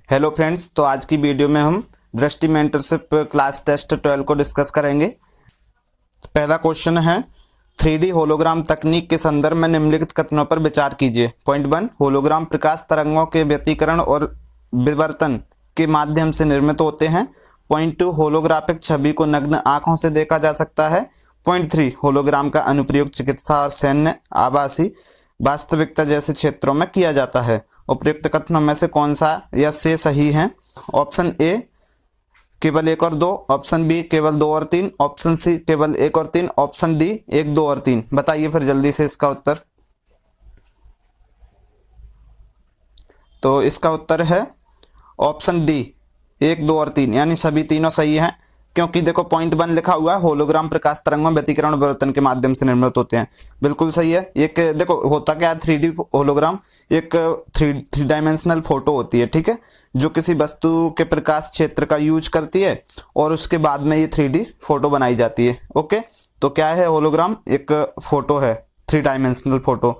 Hello friends, तो आज की वीडियो में हम दृष्टि मेंटरशिप क्लास टेस्ट 12 को डिस्कस करेंगे। पहला क्वेश्चन है 3D होलोग्राम तकनीक के संदर्भ में निम्नलिखित कथनों पर विचार कीजिए। पॉइंट 1, होलोग्राम प्रकाश तरंगों के व्यतिकरण और विवर्तन के माध्यम से निर्मित होते हैं। पॉइंट 2, होलोग्राफिक छवि को नग्न आंखों से देखा जा सकता है। पॉइंट 3, होलोग्राम का अनुप्रयोग चिकित्सा और सैन्य, आवासीय, वास्तविकता जैसे क्षेत्रों में किया जाता है। उपयुक्त कथनों में से कौन सा या से सही है? ऑप्शन ए केवल 1 और 2, ऑप्शन बी केवल 2 और 3, ऑप्शन सी केवल 1 और 3, ऑप्शन डी 1, 2 और 3। बताइए फिर जल्दी से इसका उत्तर। तो इसका उत्तर है ऑप्शन डी 1, 2 और 3, यानी सभी तीनों सही हैं। क्योंकि देखो पॉइंट 1 लिखा हुआ है होलोग्राम प्रकाश तरंगों व्यतिकरण और विवर्तन के माध्यम से निर्मित होते हैं। बिल्कुल सही है। एक देखो होता क्या है, 3D होलोग्राम एक थ्री डायमेंशनल फोटो होती है, ठीक है, जो किसी वस्तु के प्रकाश क्षेत्र का यूज करती है और उसके बाद में ये 3D फोटो बनाई जाती है। ओके, तो क्या है होलोग्राम? एक फोटो है, 3 डायमेंशनल फोटो।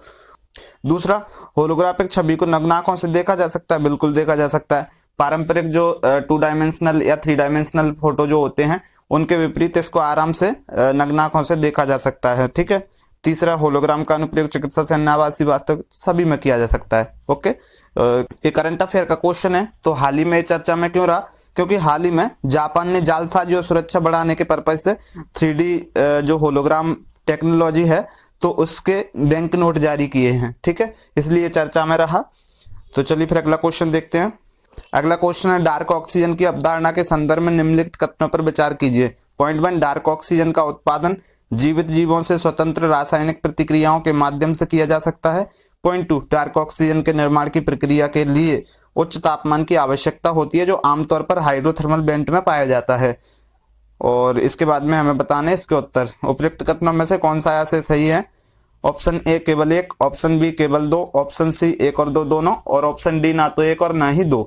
दूसरा, होलोग्राफिक छवि को नग्न आंखों से देखा जा सकता है। बिल्कुल देखा जा सकता है। पारंपरिक जो 2 डायमेंशनल या 3 डायमेंशनल फोटो जो होते हैं उनके विपरीत इसको आराम से नग्न आंखों से देखा जा सकता है, ठीक है। तीसरा, होलोग्राम का अनुप्रयोग चिकित्सा, सैन्य, आवासीय, वास्तविक सभी में किया जा सकता है। ओके, ये करंट अफेयर का क्वेश्चन है। तो हाल ही में चर्चा में क्यों रहा? क्योंकि हाल ही में जापान ने जालसाजी और सुरक्षा बढ़ाने के पर्पज से 3D जो होलोग्राम टेक्नोलॉजी है तो उसके बैंक नोट जारी किए हैं, ठीक है, इसलिए चर्चा में रहा। तो चलिए फिर अगला क्वेश्चन देखते हैं। अगला क्वेश्चन है डार्क ऑक्सीजन की अवधारणा के संदर्भ में निम्नलिखित कथनों पर विचार कीजिए। पॉइंट 1, डार्क ऑक्सीजन का उत्पादन जीवित जीवों से स्वतंत्र रासायनिक प्रतिक्रियाओं के माध्यम से किया जा सकता है। पॉइंट 2, डार्क ऑक्सीजन के निर्माण की प्रक्रिया के लिए उच्च तापमान की आवश्यकता होती है जो आमतौर पर हाइड्रोथर्मल वेंट में पाया जाता है। और इसके बाद में हमें बताने इसके उत्तर। उपयुक्त कथनों में से कौन सा से सही है? ऑप्शन ए केवल 1, ऑप्शन बी केवल 2, ऑप्शन सी 1 और 2 दोनों, और ऑप्शन डी ना तो 1 और ना ही 2।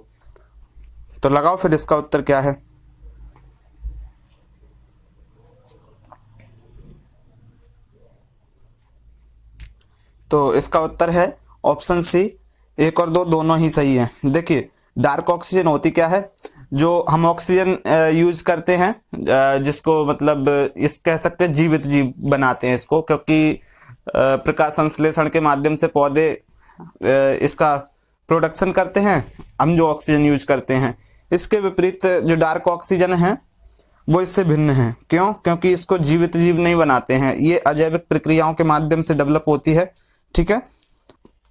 तो लगाओ फिर इसका उत्तर क्या है। तो इसका उत्तर है ऑप्शन सी 1 और 2 दोनों ही सही है। देखिए डार्क ऑक्सीजन होती क्या है? जो हम ऑक्सीजन यूज करते हैं, जिसको मतलब इस कह सकते हैं जीवित जीव बनाते हैं इसको, क्योंकि प्रकाश संश्लेषण के माध्यम से पौधे इसका प्रोडक्शन करते हैं, हम जो ऑक्सीजन यूज करते हैं। इसके विपरीत जो डार्क ऑक्सीजन है वो इससे भिन्न है। क्यों? क्योंकि इसको जीवित जीव नहीं बनाते हैं, ये अजैविक प्रक्रियाओं के माध्यम से डेवलप होती है, ठीक है।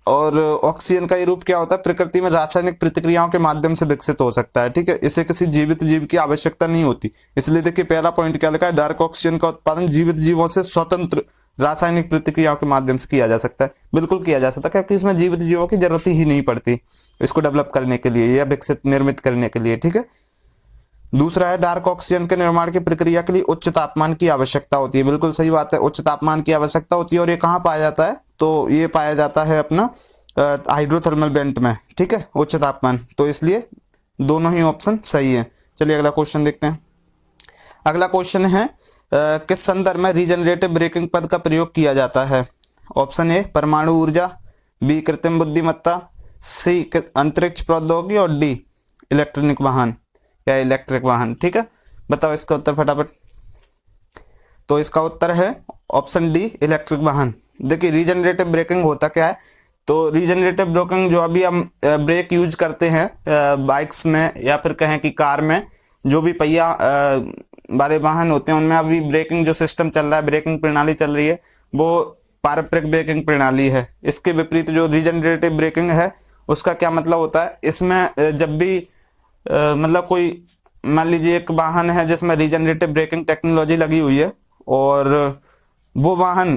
और ऑक्सीजन का ये रूप क्या होता है? प्रकृति में रासायनिक प्रतिक्रियाओं के माध्यम से विकसित हो सकता है, ठीक है। इसे किसी जीवित जीव की आवश्यकता नहीं होती। इसलिए देखिए पहला पॉइंट क्या लिखा है, डार्क ऑक्सीजन का उत्पादन जीवित जीवों से स्वतंत्र रासायनिक प्रतिक्रियाओं के माध्यम से किया जा सकता है। बिल्कुल किया जा सकता है, क्योंकि इसमें जीवित जीवों की जरूरत ही नहीं पड़ती इसको डेवलप करने के लिए या विकसित निर्मित करने के लिए, ठीक है। दूसरा है डार्क ऑक्सीजन के निर्माण की प्रक्रिया के लिए उच्च तापमान की आवश्यकता होती है। बिल्कुल सही बात है, उच्च तापमान की आवश्यकता होती है। और ये कहाँ पाया जाता है? तो ये पाया जाता है अपना हाइड्रोथर्मल वेंट में, ठीक है, उच्च तापमान। तो इसलिए दोनों ही ऑप्शन सही है। चलिए अगला क्वेश्चन देखते हैं। अगला क्वेश्चन है किस संदर्भ में रीजनरेटिव ब्रेकिंग पद का प्रयोग किया जाता है? ऑप्शन ए परमाणु ऊर्जा, बी कृत्रिम बुद्धिमत्ता, सी अंतरिक्ष प्रौद्योगिकी, और डी इलेक्ट्रॉनिक वाहन या इलेक्ट्रिक वाहन, ठीक है। बताओ इसका उत्तर फटाफट। तो इसका उत्तर है ऑप्शन डी इलेक्ट्रिक वाहन। देखिए रीजनरेटिव ब्रेकिंग होता क्या है? तो रीजनरेटिव ब्रेकिंग जो अभी हम ब्रेक यूज करते हैं बाइक्स में या फिर कहें कि कार में, जो भी पहिया वाले वाहन होते हैं उनमें अभी ब्रेकिंग जो सिस्टम चल रहा है, ब्रेकिंग प्रणाली चल रही है, वो पारंपरिक ब्रेकिंग प्रणाली है। इसके विपरीत जो रीजनरेटिव ब्रेकिंग है उसका क्या मतलब होता है? इसमें जब भी मतलब कोई मान लीजिए एक वाहन है जिसमें रीजनरेटिव ब्रेकिंग टेक्नोलॉजी लगी हुई है, और वो वाहन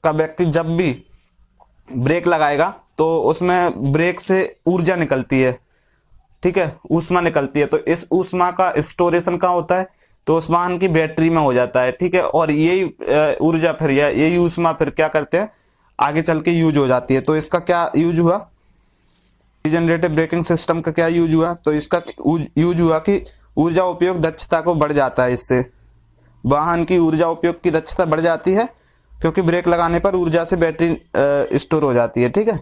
का व्यक्ति जब भी ब्रेक लगाएगा तो उसमें ब्रेक से ऊर्जा निकलती है, ठीक है, ऊष्मा निकलती है। तो इस ऊष्मा का स्टोरेशन कहाँ होता है? तो उस वाहन की बैटरी में हो जाता है, ठीक है। और यही ऊर्जा फिर या यही ऊष्मा फिर क्या करते हैं, आगे चल के यूज हो जाती है। तो इसका क्या यूज हुआ? रीजनरेटिव ब्रेकिंग सिस्टम का क्या यूज हुआ? तो इसका यूज हुआ कि ऊर्जा उपयोग दक्षता को बढ़ जाता है। इससे वाहन की ऊर्जा उपयोग की दक्षता बढ़ जाती है, क्योंकि ब्रेक लगाने पर ऊर्जा से बैटरी स्टोर हो जाती है, ठीक है।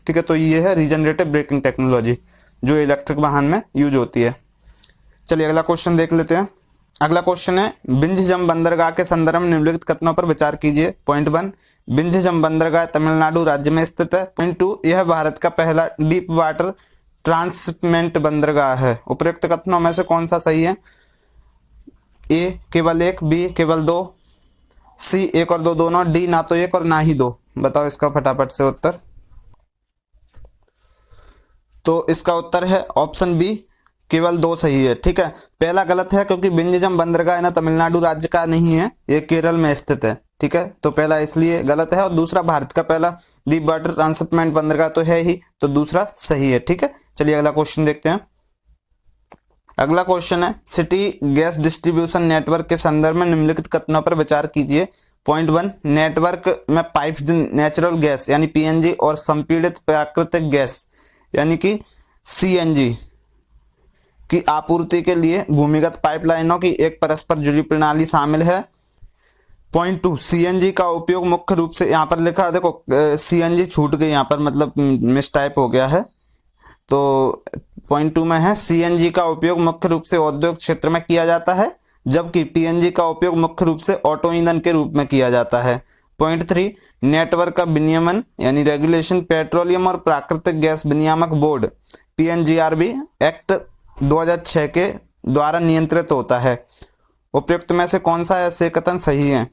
ठीक है। तो ये है रीजनरेटिव ब्रेकिंग टेक्नोलॉजी जो इलेक्ट्रिक वाहन में यूज होती है। चलिए अगला क्वेश्चन देख लेते हैं। अगला क्वेश्चन है बिंझजम बंदरगाह के संदर्भ में निम्नलिखित कथनों पर विचार कीजिए। पॉइंट 1, बिंझजम बंदरगाह तमिलनाडु राज्य में स्थित है। पॉइंट 2, यह भारत का पहला डीप वाटर ट्रांसशिपमेंट बंदरगाह है। उपरोक्त कथनों में से कौन सा सही है? ए केवल एक, बी केवल दो, सी एक और दो दोनों, डी ना तो एक और ना ही दो। बताओ इसका फटाफट से उत्तर। तो इसका उत्तर है ऑप्शन बी, केवल दो सही है। ठीक है, पहला गलत है क्योंकि बिंझजम बंदरगाह ना तमिलनाडु राज्य का नहीं है, ये केरल में स्थित है। ठीक है, तो पहला इसलिए गलत है, और दूसरा भारत का पहला डीप वाटर ट्रांसशिपमेंट बंदरगाह तो है ही, तो दूसरा सही है। ठीक है, चलिए अगला क्वेश्चन देखते हैं। अगला क्वेश्चन है सिटी गैस डिस्ट्रीब्यूशन नेटवर्क के संदर्भ में निम्नलिखित कथनों पर विचार कीजिए। पॉइंट 1, नेटवर्क में पाइप्ड नेचुरल गैस यानी पीएनजी और संपीड़ित प्राकृतिक गैस यानी कि सीएनजी की आपूर्ति के लिए भूमिगत पाइपलाइनों की एक परस्पर जुड़ी प्रणाली शामिल है। पॉइंट 2, सीएनजी का उपयोग मुख्य रूप से, यहाँ पर लिखा है देखो सीएनजी छूट गई यहाँ पर, मतलब मिस टाइप हो गया है। तो पॉइंट 2 में है सीएनजी का उपयोग मुख्य रूप से औद्योगिक क्षेत्र में किया जाता है, जबकि पीएनजी का उपयोग मुख्य रूप से ऑटो ईंधन के रूप में किया जाता है। पॉइंट 3, नेटवर्क का विनियमन यानी रेगुलेशन पेट्रोलियम और प्राकृतिक गैस विनियामक बोर्ड पीएनजीआरबी एक्ट 2006 के द्वारा नियंत्रित होता है। उपयुक्त में से कौन सा ऐसे कथन सही है?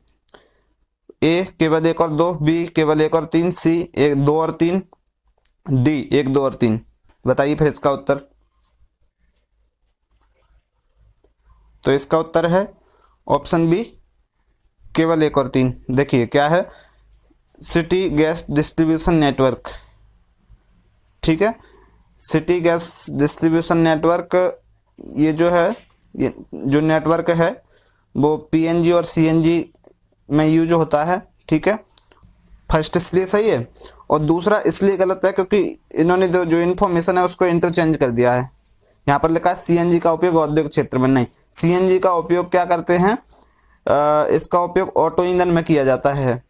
ए केवल एक और दो, बी केवल एक और तीन, सी एक दो और तीन, डी एक दो और तीन। बताइए फिर इसका उत्तर। तो इसका उत्तर है ऑप्शन बी, केवल एक और तीन। देखिए क्या है, सिटी गैस डिस्ट्रीब्यूशन नेटवर्क। ठीक है, सिटी गैस डिस्ट्रीब्यूशन नेटवर्क ये जो है, ये जो नेटवर्क है वो पीएनजी और सीएनजी में यूज होता है। ठीक है, फर्स्ट इसलिए सही है, और दूसरा इसलिए गलत है क्योंकि इन्होंने जो इन्फॉर्मेशन है उसको इंटरचेंज कर दिया है। यहाँ पर लिखा है सीएनजी का उपयोग औद्योगिक क्षेत्र में, नहीं, सीएनजी का उपयोग क्या करते हैं, इसका उपयोग ऑटो ईंधन में किया जाता है।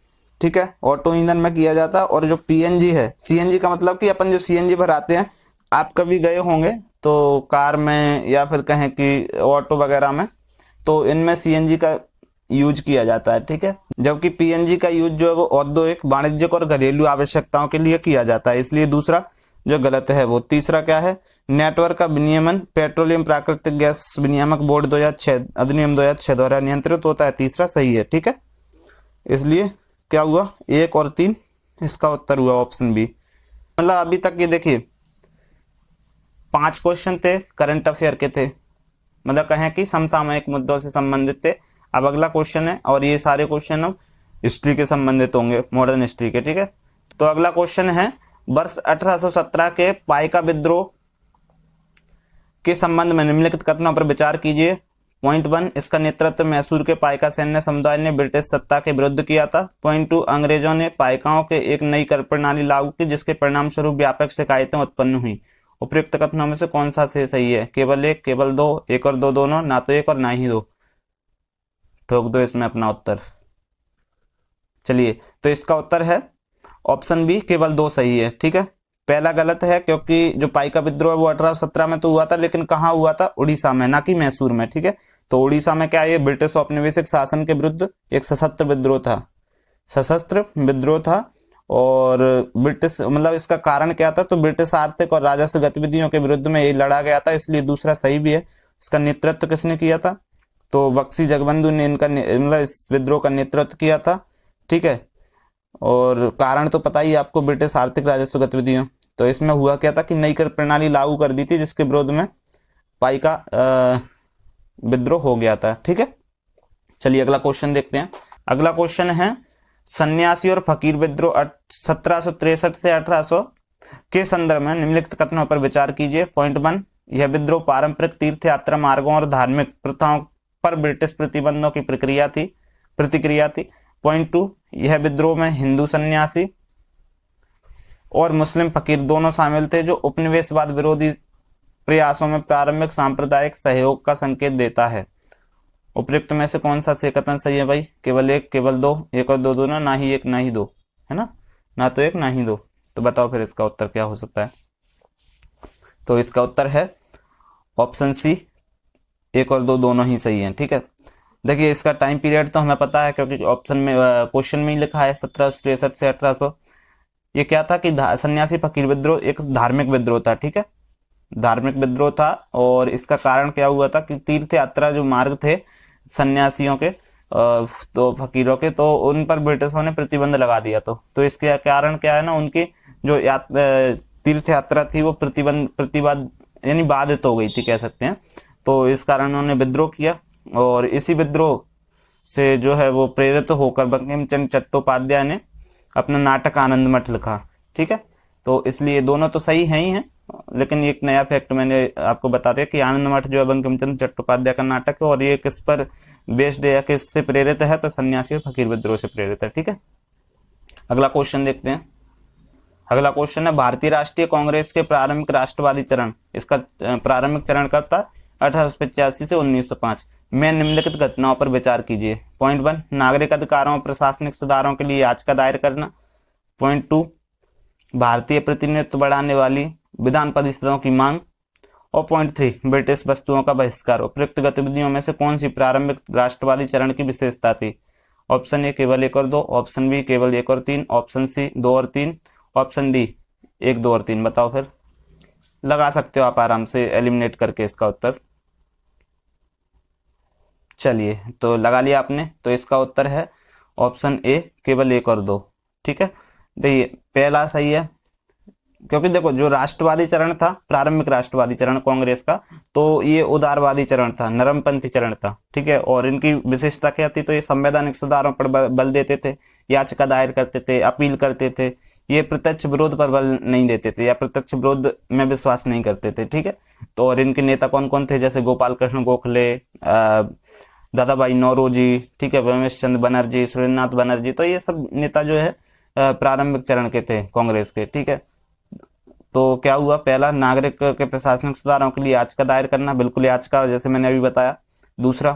ठीक है, ऑटो ईंधन में किया जाता है। और जो पीएनजी है, सीएनजी का मतलब कि अपन जो सीएनजी भराते हैं, आप कभी गए होंगे तो कार में या फिर कहें कि ऑटो वगैरह में, तो इनमें सीएनजी का यूज किया जाता है। ठीक है, जबकि पीएनजी का यूज जो है वो औद्योगिक, वाणिज्यिक और घरेलू आवश्यकताओं के लिए किया जाता है, इसलिए दूसरा जो गलत है वो। तीसरा क्या है, नेटवर्क का विनियमन पेट्रोलियम प्राकृतिक गैस विनियामक बोर्ड 2006 अधिनियम 2006 द्वारा नियंत्रित होता है, तीसरा सही है। ठीक है, इसलिए क्या हुआ, एक और तीन, इसका उत्तर हुआ ऑप्शन बी। मतलब अभी तक ये देखिए 5 क्वेश्चन थे करंट अफेयर के थे, मतलब कहें कि समसामयिक मुद्दों से संबंधित थे। अब अगला क्वेश्चन है, और ये सारे क्वेश्चन अब हिस्ट्री के संबंधित होंगे, मॉडर्न हिस्ट्री के। ठीक है, तो अगला क्वेश्चन है वर्ष 1817 के पाइका विद्रोह के संबंध में निम्नलिखित कथनों पर विचार कीजिए। पॉइंट 1, इसका नेतृत्व मैसूर के पाइका सैन्य समुदाय ने ब्रिटिश सत्ता के विरुद्ध किया था। पॉइंट 2, अंग्रेजों ने पाइकाओं के एक नई कर प्रणाली लागू की जिसके परिणाम स्वरूप व्यापक शिकायतें उत्पन्न हुई। उपयुक्त कथनों में से कौन सा से सही है? केवल एक, केवल दो, एक और दो दोनों, ना तो एक और ना ही दो। ठोक दो इसमें अपना उत्तर। चलिए, तो इसका उत्तर है ऑप्शन बी, केवल दो सही है। ठीक है, पहला गलत है क्योंकि जो पाइका विद्रोह है वो 1817 में तो हुआ था, लेकिन कहाँ हुआ था? उड़ीसा में, ना कि मैसूर में। ठीक है, तो उड़ीसा में क्या है, ये ब्रिटिश औपनिवेशिक शासन के विरुद्ध एक सशस्त्र विद्रोह था। और ब्रिटिश, मतलब इसका कारण क्या था, तो ब्रिटिश आर्थिक और राजस्व गतिविधियों के विरुद्ध में ये लड़ा गया था, इसलिए दूसरा सही भी है। इसका नेतृत्व किसने किया था? तो बख्शी जगबंधु ने इनका मतलब इस विद्रोह का नेतृत्व किया था। ठीक है, और कारण तो पता ही आपको, ब्रिटिश आर्थिक राजस्व गतिविधियों। तो इसमें हुआ क्या था कि नई कर प्रणाली लागू कर दी थी जिसके विरोध में पाइका विद्रोह हो गया था। ठीक है, चलिए अगला क्वेश्चन देखते हैं। अगला क्वेश्चन है सन्यासी और फकीर विद्रोह 1763 से 1800 के संदर्भ में निम्नलिखित कथनों पर विचार कीजिए। पॉइंट 1, यह विद्रोह पारंपरिक तीर्थ यात्रा मार्गों और धार्मिक प्रथाओं पर ब्रिटिश प्रतिबंधों की प्रतिक्रिया थी। पॉइंट 2, यह विद्रोह में हिंदू सन्यासी और मुस्लिम फकीर दोनों शामिल थे जो उपनिवेशवाद विरोधी प्रयासों में प्रारंभिक सांप्रदायिक सहयोग का संकेत देता है। उपयुक्त में से कौन सा से कथन सही है भाई? केवल एक, केवल दो, एक और दो दोनों, ना ही एक ना ही दो, है ना, ना तो एक ना ही दो। तो बताओ फिर इसका उत्तर क्या हो सकता है। तो इसका उत्तर है ऑप्शन सी, 1 और 2 दोनों ही सही हैं। ठीक है, देखिए इसका टाइम पीरियड तो हमें पता है क्योंकि ऑप्शन में क्वेश्चन में ही लिखा है 1763 से 1800। ये क्या था कि सन्यासी फकीर विद्रोह एक धार्मिक विद्रोह था। ठीक है, धार्मिक विद्रोह था और इसका कारण क्या हुआ था कि तीर्थ यात्रा जो मार्ग थे सन्यासियों के तो फकीरों के, तो उन पर ब्रिटिशों ने प्रतिबंध लगा दिया। तो इसके कारण क्या है ना, उनकी जो तीर्थ यात्रा थी वो प्रतिबंध यानी बाधित हो गई थी कह सकते हैं। तो इस कारण उन्होंने विद्रोह किया और इसी विद्रोह से जो है वो प्रेरित होकर बंकिम चंद्र चट्टोपाध्याय ने अपना नाटक आनंद मठ लिखा। ठीक है, तो इसलिए दोनों तो सही हैं ही हैं, लेकिन एक नया फैक्ट मैंने आपको बता दिया कि आनंद मठ जो है बंकिम चंद्र चट्टोपाध्याय का नाटक है और ये किस पर बेस्ड है या किससे प्रेरित है, तो सन्यासी और फकीर विद्रोह से प्रेरित है। ठीक है, अगला क्वेश्चन देखते हैं। अगला क्वेश्चन है भारतीय राष्ट्रीय कांग्रेस के प्रारंभिक राष्ट्रवादी चरण, इसका प्रारंभिक चरण कब था? 1885 से 1905 में निम्नलिखित घटनाओं पर विचार कीजिए। पॉइंट 1, नागरिक अधिकारों और प्रशासनिक सुधारों के लिए याचिका दायर करना। पॉइंट 2, भारतीय प्रतिनिधित्व बढ़ाने वाली विधान परिषदों की मांग। और पॉइंट 3, ब्रिटिश वस्तुओं का बहिष्कार। उपयुक्त गतिविधियों में से कौन सी प्रारंभिक राष्ट्रवादी चरण की विशेषता थी? ऑप्शन ए केवल 1 और 2, ऑप्शन बी केवल 1 और 3, ऑप्शन सी 2 और 3, ऑप्शन डी 1, 2 और 3। बताओ फिर, लगा सकते हो आप आराम से एलिमिनेट करके इसका उत्तर। चलिए, तो लगा लिया आपने, तो इसका उत्तर है ऑप्शन ए केवल 1 और 2। ठीक है, देखिए पहला सही है क्योंकि देखो जो राष्ट्रवादी चरण था, प्रारंभिक राष्ट्रवादी चरण कांग्रेस का, तो ये उदारवादी चरण था, नरमपंथी चरण था। ठीक है, और इनकी विशेषता क्या थी? तो ये संवैधानिक सुधारों पर बल देते थे, याचिका दायर करते थे, अपील करते थे, ये प्रत्यक्ष विरोध पर बल नहीं देते थे या प्रत्यक्ष विरोध में विश्वास नहीं करते थे। ठीक है, तो और इनके नेता कौन कौन थे? जैसे गोपाल कृष्ण गोखले, दादा भाई नौरोजी, ठीक है, रमेश चंद्र बनर्जी, सुरेंद्रनाथ बनर्जी, तो ये सब नेता जो है प्रारंभिक चरण के थे कांग्रेस के। ठीक है, तो क्या हुआ? पहला, नागरिक के प्रशासनिक सुधारों के लिए याचिका दायर करना, बिल्कुल याचिका जैसे मैंने अभी बताया। दूसरा,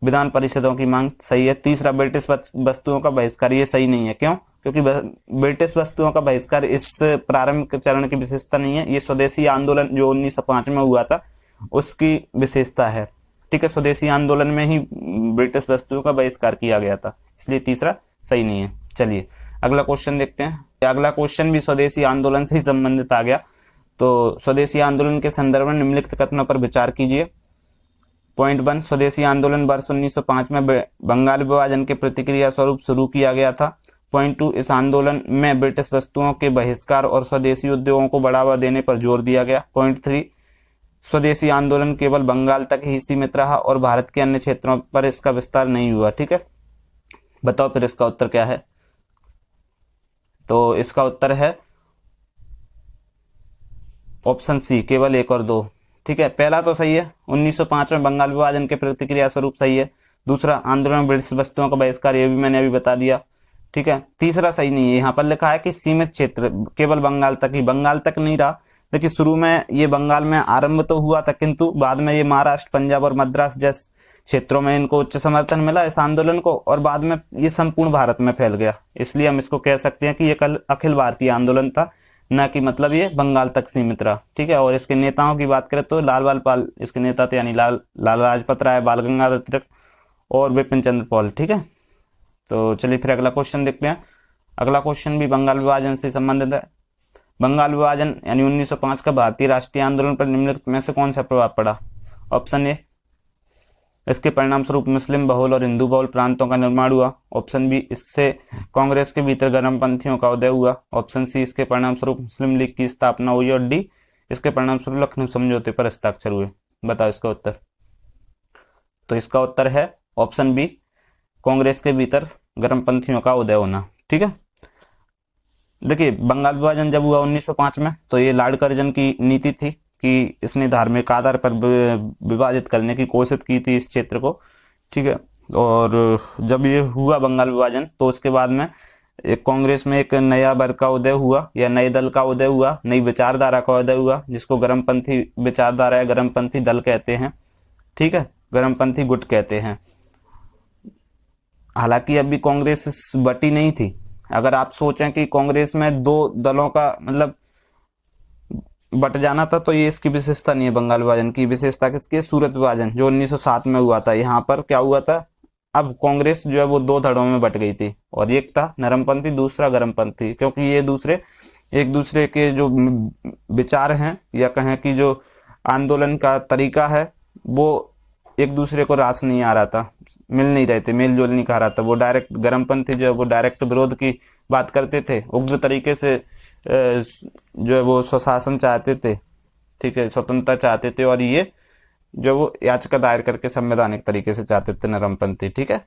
विधान परिषदों की मांग, सही है। तीसरा, ब्रिटिश वस्तुओं का बहिष्कार, ये सही नहीं है। क्यों? क्योंकि ब्रिटिश वस्तुओं का बहिष्कार इस प्रारंभिक चरण की विशेषता नहीं है, ये स्वदेशी आंदोलन जो 1905 में हुआ था उसकी विशेषता है। ठीक है, स्वदेशी आंदोलन में ही ब्रिटिश वस्तुओं का बहिष्कार किया गया था, इसलिए तीसरा सही नहीं है। चलिए अगला क्वेश्चन देखते हैं। अगला क्वेश्चन भी स्वदेशी आंदोलन से ही संबंधित आ गया। तो स्वदेशी आंदोलन के संदर्भ में निम्नलिखित कथनों पर विचार कीजिए। पॉइंट 1, स्वदेशी आंदोलन वर्ष 1905 में बंगाल विभाजन के प्रतिक्रिया स्वरूप शुरू किया गया था। पॉइंट 2, इस आंदोलन में ब्रिटिश वस्तुओं के बहिष्कार और स्वदेशी उद्योगों को बढ़ावा देने पर जोर दिया गया। पॉइंट 3, स्वदेशी आंदोलन केवल बंगाल तक ही सीमित रहा और भारत के अन्य क्षेत्रों पर इसका विस्तार नहीं हुआ। ठीक है, बताओ फिर इसका उत्तर क्या है? तो इसका उत्तर है ऑप्शन सी, केवल 1 और 2। ठीक है, पहला तो सही है, 1905 में बंगाल विभाजन के प्रतिक्रिया स्वरूप सही है। दूसरा, आंदोलन में ब्रिटिश वस्तुओं का बहिष्कार, ये भी मैंने अभी बता दिया। ठीक है, तीसरा सही नहीं है, यहाँ पर लिखा है कि सीमित क्षेत्र, केवल बंगाल तक ही, बंगाल तक नहीं रहा। देखिए शुरू में ये बंगाल में आरंभ तो हुआ था, किंतु बाद में ये महाराष्ट्र, पंजाब और मद्रास जैसे क्षेत्रों में इनको उच्च समर्थन मिला इस आंदोलन को, और बाद में ये संपूर्ण भारत में फैल गया। इसलिए हम इसको कह सकते हैं कि ये कल अखिल भारतीय आंदोलन था, न कि मतलब ये बंगाल तक सीमित रहा। ठीक है, और इसके नेताओं की बात करें तो लाल बाल पाल इसके नेता थे, यानी लाल लाजपत राय, बाल गंगाधर तिलक और बिपिन चंद्र पाल। ठीक है, तो चलिए फिर अगला क्वेश्चन देखते हैं। अगला क्वेश्चन भी बंगाल विभाजन से संबंधित है। बंगाल विभाजन यानी 1905 का भारतीय राष्ट्रीय आंदोलन पर निम्नलिखित में से कौन सा प्रभाव पड़ा? ऑप्शन ए, इसके परिणाम स्वरूप मुस्लिम बहुल और हिंदू बहुल प्रांतों का निर्माण हुआ। ऑप्शन बी, इससे कांग्रेस के भीतर गर्मपंथियों का उदय हुआ। ऑप्शन सी, इसके परिणाम स्वरूप मुस्लिम लीग की स्थापना हुई। और डी, इसके परिणाम स्वरूप लखनऊ समझौते पर हस्ताक्षर हुए। बताओ इसका उत्तर। तो इसका उत्तर है ऑप्शन बी, कांग्रेस के भीतर गर्मपंथियों का उदय होना। ठीक है, देखिए बंगाल विभाजन जब हुआ 1905 में, तो ये लॉर्ड कर्जन की नीति थी कि इसने धार्मिक आधार पर विभाजित करने की कोशिश की थी इस क्षेत्र को। ठीक है, और जब ये हुआ बंगाल विभाजन, तो उसके बाद में एक कांग्रेस में एक नया वर्ग का उदय हुआ या नए दल का उदय हुआ, नई विचारधारा का उदय हुआ, जिसको गर्मपंथी विचारधारा या गर्मपंथी दल कहते हैं। ठीक है, गर्मपंथी गुट कहते हैं। हालांकि अभी कांग्रेस बटी नहीं थी, अगर आप सोचें कि कांग्रेस में दो दलों का मतलब बट जाना था, तो ये इसकी विशेषता नहीं है। बंगाल विभाजन की विशेषता किसकी है? सूरत विभाजन जो 1907 में हुआ था। यहाँ पर क्या हुआ था, अब कांग्रेस जो है वो दो धड़ों में बट गई थी, और एक था नरमपंथी, दूसरा गरमपंथी, क्योंकि ये एक दूसरे के जो विचार हैं या कहें कि जो आंदोलन का तरीका है वो एक दूसरे को रास नहीं आ रहा था, मिल नहीं रहे थे, मेल जोल नहीं खा रहा था। वो डायरेक्ट गरमपंथी जो है वो डायरेक्ट विरोध की बात करते थे, उग्र तरीके से जो है वो स्वशासन चाहते थे, ठीक है, स्वतंत्रता चाहते थे, और ये जो वो याचिका दायर करके संवैधानिक तरीके से चाहते थे नरमपंथी। ठीक है,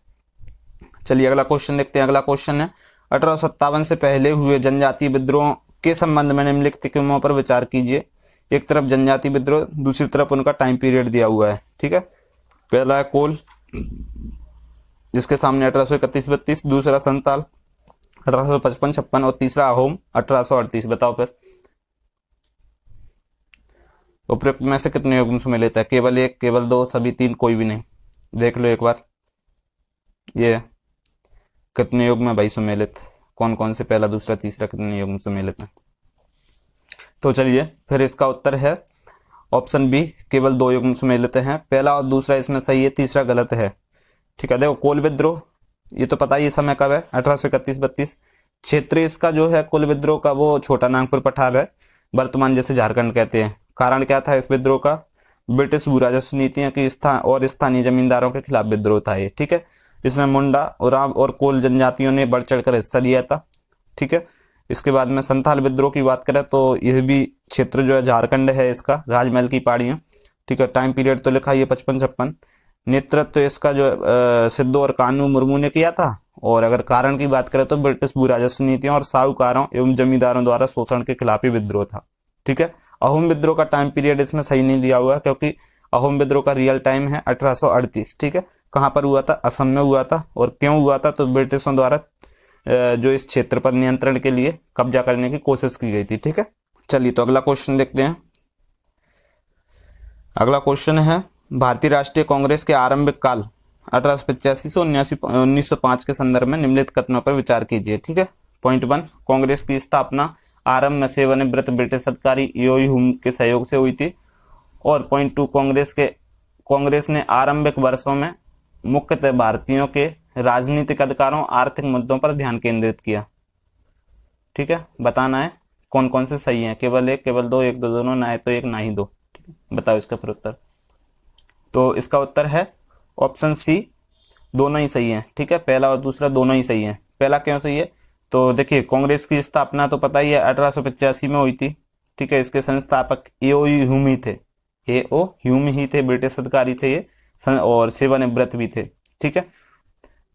चलिए अगला क्वेश्चन देखते हैं। अगला क्वेश्चन है 1857 से पहले हुए जनजातीय विद्रोह के संबंध में निम्नलिखित क्रमों पर विचार कीजिए। एक तरफ जनजातीय विद्रोह, दूसरी तरफ उनका टाइम पीरियड दिया हुआ है। ठीक है, पहला है कोल जिसके सामने 1831-32, दूसरा संताल 1855-56 और तीसरा अहोम 1838। बताओ फिर उपरोक्त में से कितने युग्म से मिले थे? केवल एक, केवल दो, सभी तीन, कोई भी नहीं? देख लो एक बार, ये कितने युग्म में भाई सुमेलित, कौन कौन से, पहला दूसरा तीसरा, कितने युग्म सुमेलित हैं? तो चलिए फिर इसका उत्तर है ऑप्शन बी, केवल दो युग्म सुमेलित हैं। पहला और दूसरा इसमें सही है, तीसरा गलत है। ठीक है, देखो कोल विद्रोह ये तो पता ही, समय कब है? 1831-32। क्षेत्र इसका जो है कोल विद्रोह का वो छोटा नागपुर पठार है, वर्तमान जैसे झारखंड कहते हैं। कारण क्या था इस विद्रोह का? ब्रिटिश भू राजस्व नीतियों की स्थानीय जमींदारों के खिलाफ विद्रोह था ये। ठीक है, इसमें मुंडा, उरांव और कोल जनजातियों ने बढ़ चढ़कर हिस्सा लिया था। ठीक है, इसके बाद में संथाल विद्रोह की बात करें तो यह भी क्षेत्र जो है झारखंड है, इसका राजमहल की पहाड़ियाँ। ठीक है, टाइम पीरियड तो लिखा है 55-56। नेतृत्व तो इसका जो सिद्धू और कानू मुर्मू ने किया था। और अगर कारण की बात करें तो ब्रिटिश भू राजस्व नीतियों और साहूकारों एवं जमींदारों द्वारा शोषण के खिलाफ ही विद्रोह था। ठीक है, अहोम विद्रोह का टाइम पीरियड इसमें सही नहीं दिया हुआ है, क्योंकि अहोम विद्रोह का रियल टाइम है 1838। ठीक है, कहाँ पर हुआ था? असम में हुआ था। और क्यों हुआ था? तो ब्रिटिशों द्वारा जो इस क्षेत्र पर नियंत्रण के लिए कब्जा करने की कोशिश की गई थी। ठीक है, चलिए तो अगला क्वेश्चन देखते हैं। अगला क्वेश्चन है भारतीय राष्ट्रीय कांग्रेस के आरंभिक काल 1885 से 1905 के संदर्भ में निम्नलिखित कथनों पर विचार कीजिए। ठीक है, पॉइंट 1, कांग्रेस की स्थापना आरंभ में सेवानिवृत्त ब्रिटिश अधिकारी योई हुम के सहयोग से हुई थी। और पॉइंट 2, कांग्रेस ने आरंभिक वर्षों में मुख्यतः भारतीयों के राजनीतिक अधिकारों, आर्थिक मुद्दों पर ध्यान केंद्रित किया। ठीक है, बताना है कौन कौन से सही हैं, केवल एक, केवल दो, एक दो दोनों, ना है तो एक, ना ही दो। ठीक है, बताओ इसका फिर उत्तर। तो इसका उत्तर है ऑप्शन सी, दोनों ही सही हैं। ठीक है, पहला और दूसरा दोनों ही सही हैं। पहला क्यों सही है? तो देखिए, कांग्रेस की स्थापना तो पता ही है 1885 में हुई थी। ठीक है, इसके संस्थापक एओ ह्यूम ही थे, एओ ह्यूम ही थे, ब्रिटिश अधिकारी थे ये, और सेवानिवृत्त भी थे। ठीक है,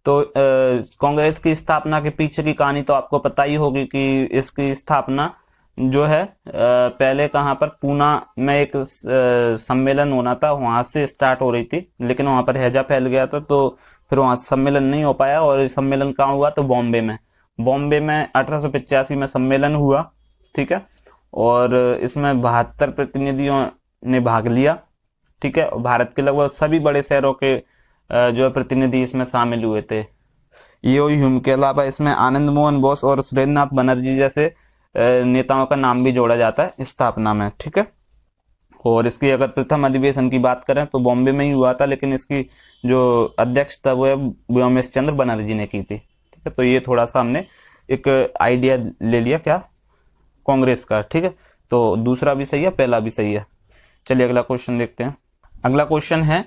तो कांग्रेस की स्थापना के पीछे की कहानी तो आपको पता ही होगी कि इसकी स्थापना जो है पहले कहाँ पर, पूना में एक सम्मेलन होना था, वहाँ से स्टार्ट हो रही थी, लेकिन वहाँ पर हैजा फैल गया था, तो फिर वहाँ सम्मेलन नहीं हो पाया। और सम्मेलन कहाँ हुआ? तो बॉम्बे में 1885 में सम्मेलन हुआ। ठीक है, और इसमें 72 प्रतिनिधियों ने भाग लिया। ठीक है, भारत के लगभग सभी बड़े शहरों के जो है प्रतिनिधि इसमें शामिल हुए थे। यो ह्यूम के अलावा इसमें आनंद मोहन बोस और सुरेंद्रनाथ बनर्जी जैसे नेताओं का नाम भी जोड़ा जाता है स्थापना में। ठीक है, और इसकी अगर प्रथम अधिवेशन की बात करें तो बॉम्बे में ही हुआ था, लेकिन इसकी जो अध्यक्ष था वो है व्योमेश चंद्र बनर्जी ने की थी। ठीक है, तो ये थोड़ा सा हमने एक आइडिया ले लिया क्या, कांग्रेस का। ठीक है, तो दूसरा भी सही है, पहला भी सही है। चलिए अगला क्वेश्चन देखते हैं। अगला क्वेश्चन है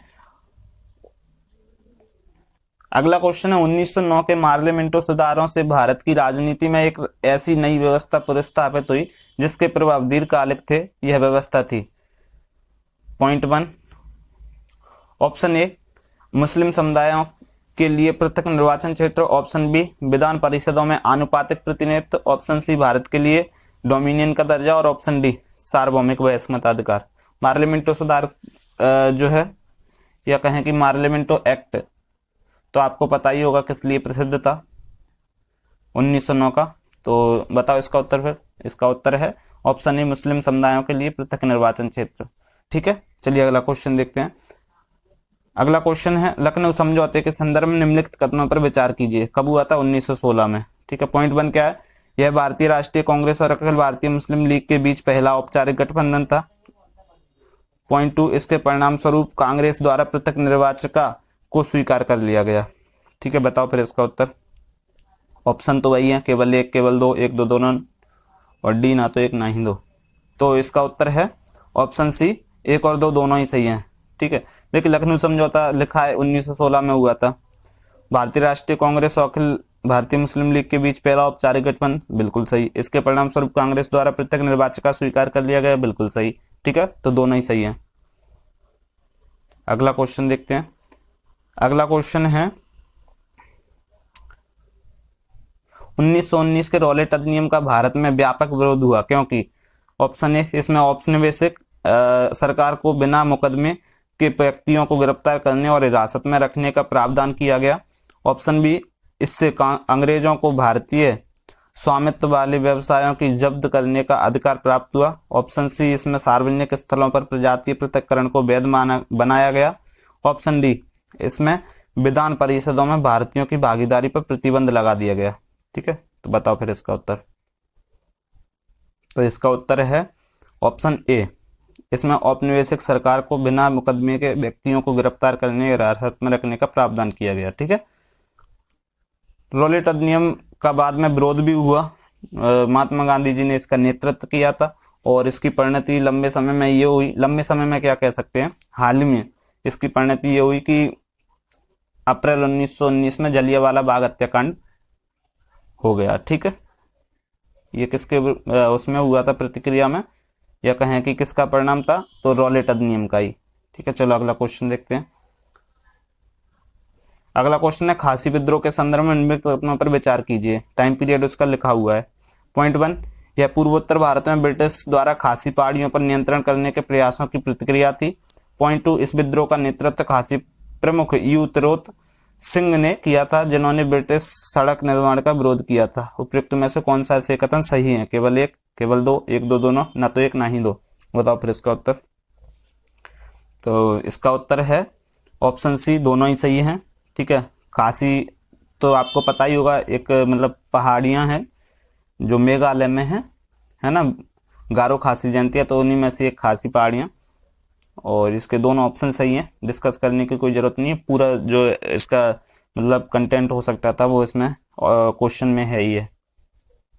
1909 के पार्लियामेंटो सुधारों से भारत की राजनीति में एक ऐसी नई व्यवस्था पुनर्स्थापित हुई जिसके प्रभाव दीर्घकालिक थे। यह व्यवस्था थी। पॉइंट 1, ऑप्शन ए, मुस्लिम समुदायों के लिए पृथक निर्वाचन क्षेत्र। ऑप्शन बी, विधान परिषदों में आनुपातिक प्रतिनिधित्व। ऑप्शन सी, भारत के लिए डोमिनियन का दर्जा। और ऑप्शन डी, सार्वभौमिक व मताधिकार। पार्लियामेंटो सुधार जो है, या कहें कि पार्लियामेंटो एक्ट, तो आपको पता ही होगा किस लिए प्रसिद्ध था, 1909 का। तो बताओ इसका उत्तर फिर। इसका उत्तर है ऑप्शन ए, मुस्लिम समुदायों के लिए पृथक निर्वाचन क्षेत्र। ठीक है, चलिए अगला क्वेश्चन देखते हैं। अगला क्वेश्चन है लखनऊ समझौते के संदर्भ में निम्नलिखित कथनों पर विचार कीजिए। कब हुआ था? 1916 में। ठीक है। पॉइंट 1 क्या है, यह भारतीय राष्ट्रीय कांग्रेस और अखिल भारतीय मुस्लिम लीग के बीच पहला औपचारिक गठबंधन था। पॉइंट 2, इसके परिणाम स्वरूप कांग्रेस द्वारा पृथक निर्वाचिका को स्वीकार कर लिया गया। ठीक है, बताओ फिर इसका उत्तर। ऑप्शन तो वही है, केवल 1, केवल 2, 1 2 दोनों, और डी ना तो 1 ना ही 2। तो इसका उत्तर है ऑप्शन सी, 1 और 2 दोनों ही सही हैं। ठीक है, देखिए लखनऊ समझौता लिखा है 1916 में हुआ था। भारतीय राष्ट्रीय कांग्रेस और अखिल भारतीय मुस्लिम लीग के बीच पहला औपचारिक गठबंधन, बिल्कुल सही। इसके परिणाम स्वरूप कांग्रेस द्वारा पृथक निर्वाचिका स्वीकार कर लिया गया, बिल्कुल सही। ठीक है, तो दोनों ही सही हैं। अगला क्वेश्चन देखते हैं। अगला क्वेश्चन है 1919 के रॉलेट अधिनियम का भारत में व्यापक विरोध हुआ क्योंकि ऑप्शन ए, इसमें औपनिवेशिक सरकार को बिना मुकदमे के व्यक्तियों को गिरफ्तार करने और हिरासत में रखने का प्रावधान किया गया। ऑप्शन बी, इससे अंग्रेजों को भारतीय स्वामित्व वाले व्यवसायों की जब्त करने का अधिकार प्राप्त हुआ। ऑप्शन सी, इसमें सार्वजनिक स्थलों पर प्रजातीय पृथक्करण को वैध बनाया गया। ऑप्शन डी, इसमें विधान परिषदों में भारतीयों की भागीदारी पर प्रतिबंध लगा दिया गया। ठीक है, तो बताओ फिर इसका उत्तर। तो इसका उत्तर है ऑप्शन ए, इसमें औपनिवेशिक सरकार को बिना मुकदमे के व्यक्तियों को गिरफ्तार करने और हिरासत में रखने का प्रावधान किया गया। ठीक है, रॉलेट अधिनियम का बाद में विरोध भी हुआ। महात्मा गांधी जी ने इसका नेतृत्व किया था और इसकी परिणति लंबे समय में ये हुई, लंबे समय में क्या कह सकते हैं, हाल ही में इसकी परिणति ये हुई कि अप्रैल 1919 में जलियांवाला बाग हत्याकांड हो गया। ठीक है, ये किसके उसमें हुआ था, प्रतिक्रिया में, या कहें कि किसका परिणाम था, तो रॉलेट अधिनियम का ही। ठीक है, चलो अगला क्वेश्चन देखते हैं। अगला क्वेश्चन है खासी विद्रोह के संदर्भ में निम्नलिखित कथनों पर विचार कीजिए। टाइम पीरियड उसका लिखा हुआ है। पॉइंट 1, यह पूर्वोत्तर भारत में ब्रिटिश द्वारा खासी पहाड़ियों पर नियंत्रण करने के प्रयासों की प्रतिक्रिया थी। पॉइंट 2, इस विद्रोह का नेतृत्व खासी प्रमुख यू तिरोत सिंह ने किया था जिन्होंने ब्रिटिश सड़क निर्माण का विरोध किया था। उपयुक्त में से कौन सा ऐसे कथन सही है, केवल 1, केवल 2, 1 2 दोनों, ना तो 1 ना ही 2। बताओ फिर इसका उत्तर। तो इसका उत्तर है ऑप्शन सी, दोनों ही सही हैं। ठीक है, खासी तो आपको पता ही होगा, एक मतलब पहाड़ियां हैं जो मेघालय में है ना, गारो खासी जयंती है, तो उन्हीं में से एक खासी पहाड़ियां, और इसके दोनों ऑप्शन सही हैं। डिस्कस करने की कोई ज़रूरत नहीं है, पूरा जो इसका मतलब कंटेंट हो सकता था वो इसमें क्वेश्चन में है ही है।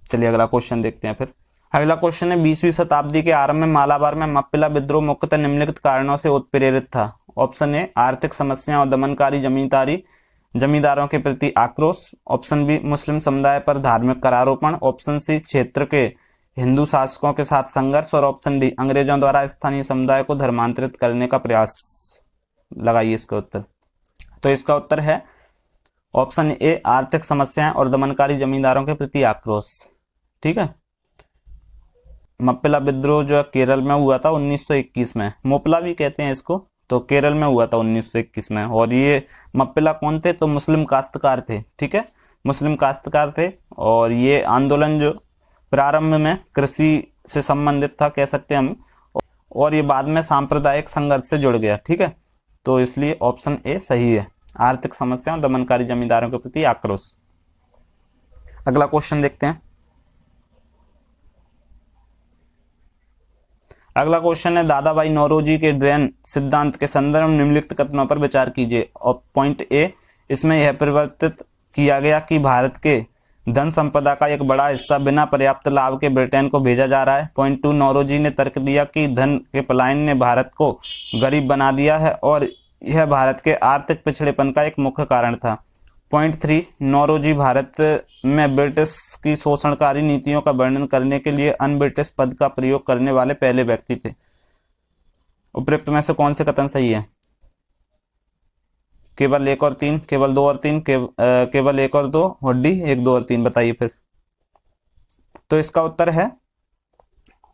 चलिए अगला क्वेश्चन देखते हैं फिर। अगला क्वेश्चन है 20वीं शताब्दी के आरंभ में मालाबार में मप्पिला विद्रोह मुख्यतः निम्नलिखित कारणों से उत्प्रेरित था। ऑप्शन ए, आर्थिक समस्याएं और दमनकारी जमींदारों के प्रति आक्रोश। ऑप्शन बी, मुस्लिम समुदाय पर धार्मिक करारोपण। ऑप्शन सी, क्षेत्र के हिंदू शासकों के साथ संघर्ष। और ऑप्शन डी, अंग्रेजों द्वारा स्थानीय समुदाय को धर्मांतरित करने का प्रयास। लगाइए इसका उत्तर। तो इसका उत्तर है ऑप्शन ए, आर्थिक समस्याएं और दमनकारी जमींदारों के प्रति आक्रोश। ठीक है, मप्पिला विद्रोह जो है केरल में हुआ था 1921 में, मोपला भी कहते हैं इसको, तो केरल में हुआ था 1921 में। और ये मप्पिला कौन थे, तो मुस्लिम काश्तकार थे। ठीक है, मुस्लिम काश्तकार थे, और ये आंदोलन जो प्रारंभ में कृषि से संबंधित था कह सकते हैं हम, और ये बाद में सांप्रदायिक संघर्ष से जुड़ गया। ठीक है, तो इसलिए ऑप्शन ए सही है, आर्थिक समस्याओं दमनकारी जमींदारों के प्रति आक्रोश। अगला क्वेश्चन देखते हैं। अगला क्वेश्चन है दादा भाई नौरोजी के ड्रेन सिद्धांत के संदर्भ में निम्नलिखित कथनों पर विचार कीजिए। और पॉइंट ए, इसमें यह परिवर्तित किया गया कि भारत के धन संपदा का एक बड़ा हिस्सा बिना पर्याप्त लाभ के ब्रिटेन को भेजा जा रहा है। पॉइंट 2, नौरोजी ने तर्क दिया कि धन के पलायन ने भारत को गरीब बना दिया है और यह भारत के आर्थिक पिछड़ेपन का एक मुख्य कारण था। पॉइंट 3, नौरोजी भारत में ब्रिटिश की शोषणकारी नीतियों का वर्णन करने के लिए अन ब्रिटिश पद का प्रयोग करने वाले पहले व्यक्ति थे। उपयुक्त में से कौन से कथन सही है, केवल 1 और 3, केवल 2 और 3, केवल 1 और 2, और डी 1 2 और 3। बताइए फिर। तो इसका उत्तर है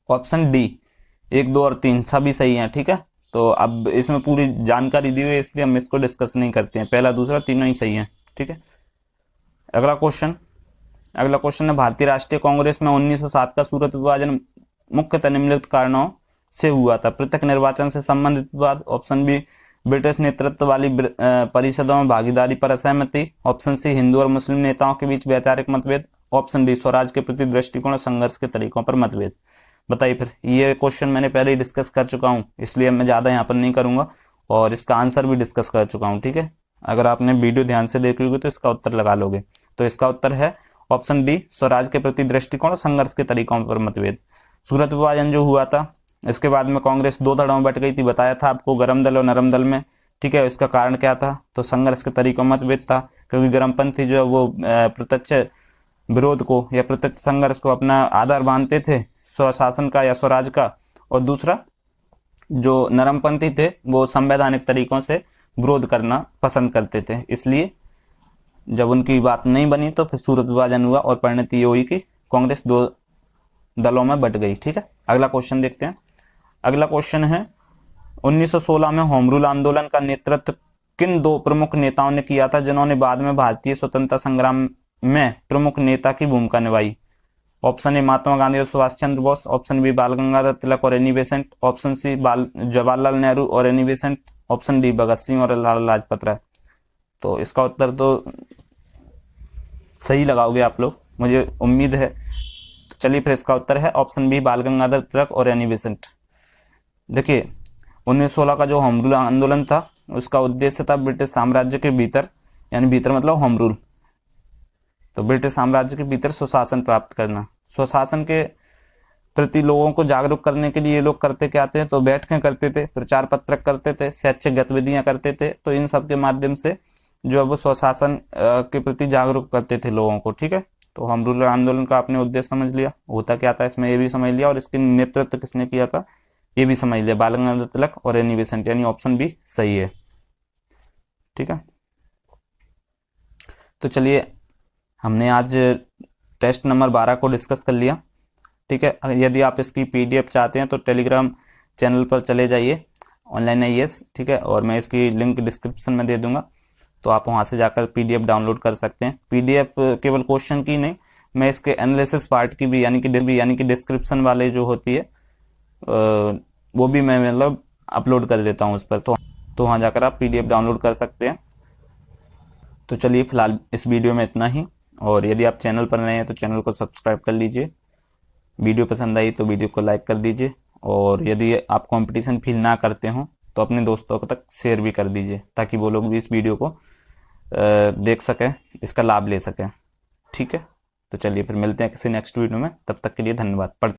ऑप्शन डी, 1 2 और 3 सभी सही हैं। ठीक है, तो अब इसमें पूरी जानकारी दी हुई है इसलिए हम इसको डिस्कस नहीं करते हैं, पहला दूसरा तीनों ही सही हैं। ठीक है, अगला क्वेश्चन है भारतीय राष्ट्रीय कांग्रेस में 1907 का सूरत विभाजन मुख्यतः निम्नलिखित कारणों से हुआ था। पृथक निर्वाचन से संबंधित विवाद। ऑप्शन बी, ब्रिटिश नेतृत्व वाली परिषदों में भागीदारी पर असहमति। ऑप्शन सी, हिंदू और मुस्लिम नेताओं के बीच वैचारिक मतभेद। ऑप्शन डी स्वराज के प्रति दृष्टिकोण और संघर्ष के तरीकों पर मतभेद। बताइए फिर, ये क्वेश्चन मैंने पहले ही डिस्कस कर चुका हूँ, इसलिए मैं ज़्यादा यहाँ पर नहीं करूँगा और इसका आंसर भी डिस्कस कर चुका हूँ। ठीक है, अगर आपने वीडियो ध्यान से देखी होगी तो इसका उत्तर लगा लोगे। तो इसका उत्तर है ऑप्शन डी स्वराज के प्रति दृष्टिकोण और संघर्ष के तरीकों पर मतभेद। सूरत विभाजन जो हुआ था, इसके बाद में कांग्रेस दो धड़ों में बट गई थी, बताया था आपको, गर्म दल और नरम दल में। ठीक है, इसका कारण क्या था? तो संघर्ष के तरीकों में मतभेद था, क्योंकि गर्मपंथी जो है वो प्रत्यक्ष विरोध को या प्रत्यक्ष संघर्ष को अपना आधार मानते थे, स्वशासन का या स्वराज का, और दूसरा जो नरमपंथी थे वो संवैधानिक तरीकों से विरोध करना पसंद करते थे। इसलिए जब उनकी बात नहीं बनी तो फिर सूरत विभाजन हुआ और परिणति ये हुई कि कांग्रेस दो दलों में बट गई। ठीक है, अगला क्वेश्चन देखते हैं। अगला क्वेश्चन है 1916 में होम रूल आंदोलन का नेतृत्व किन दो प्रमुख नेताओं ने किया था, जिन्होंने बाद में भारतीय स्वतंत्रता संग्राम में प्रमुख नेता की भूमिका निभाई? ऑप्शन ए महात्मा गांधी और सुभाष चंद्र बोस, ऑप्शन बी बाल गंगाधर तिलक और Annie Besant, option C Jawaharlal Nehru और Annie Besant, option D Bhagat Singh और लाला लाजपत राय। तो इसका उत्तर तो सही लगाओगे आप लोग, मुझे उम्मीद है। तो चलिए फिर, इसका उत्तर है ऑप्शन बी बाल गंगाधर तिलक और एनी बेसेंट। देखिए 1916 का जो होम रूल आंदोलन था, उसका उद्देश्य था ब्रिटिश साम्राज्य के भीतर, यानी भीतर मतलब होम रूल, तो ब्रिटिश साम्राज्य के भीतर स्वशासन प्राप्त करना। स्वशासन के प्रति लोगों को जागरूक करने के लिए ये लोग करते क्या थे? तो बैठकें करते थे, प्रचार पत्रक करते थे, शैक्षिक गतिविधियां करते थे। तो इन सब के माध्यम से जो है वो स्वशासन के प्रति जागरूक करते थे लोगों को। ठीक है, तो होम रूल आंदोलन का आपने उद्देश्य समझ लिया, होता क्या था इसमें ये भी समझ लिया, और इसके नेतृत्व किसने किया था ये भी समझ लिया, बाल गंगाधर तिलक और एनी बेसेंट, यानी ऑप्शन बी सही है। ठीक है, तो चलिए हमने आज टेस्ट नंबर 12 को डिस्कस कर लिया। ठीक है, यदि आप इसकी पीडीएफ चाहते हैं तो टेलीग्राम चैनल पर चले जाइए, ऑनलाइन आईएएस। ठीक है, और मैं इसकी लिंक डिस्क्रिप्शन में दे दूंगा, तो आप वहां से जाकर पीडीएफ डाउनलोड कर सकते हैं। पीडीएफ केवल क्वेश्चन की नहीं, मैं इसके एनालिसिस पार्ट की भी यानी कि डिस्क्रिप्शन वाले जो होती है वो भी मैं मतलब अपलोड कर देता हूँ उस पर, तो वहाँ जाकर आप पीडीएफ डाउनलोड कर सकते हैं। तो चलिए फिलहाल इस वीडियो में इतना ही, और यदि आप चैनल पर नए हैं तो चैनल को सब्सक्राइब कर लीजिए, वीडियो पसंद आई तो वीडियो को लाइक कर दीजिए, और यदि आप कंपटीशन फील ना करते हो तो अपने दोस्तों तक शेयर भी कर दीजिए, ताकि वो लोग भी इस वीडियो को देख सकें, इसका लाभ ले सकें। ठीक है, तो चलिए फिर मिलते हैं किसी नेक्स्ट वीडियो में, तब तक के लिए धन्यवाद।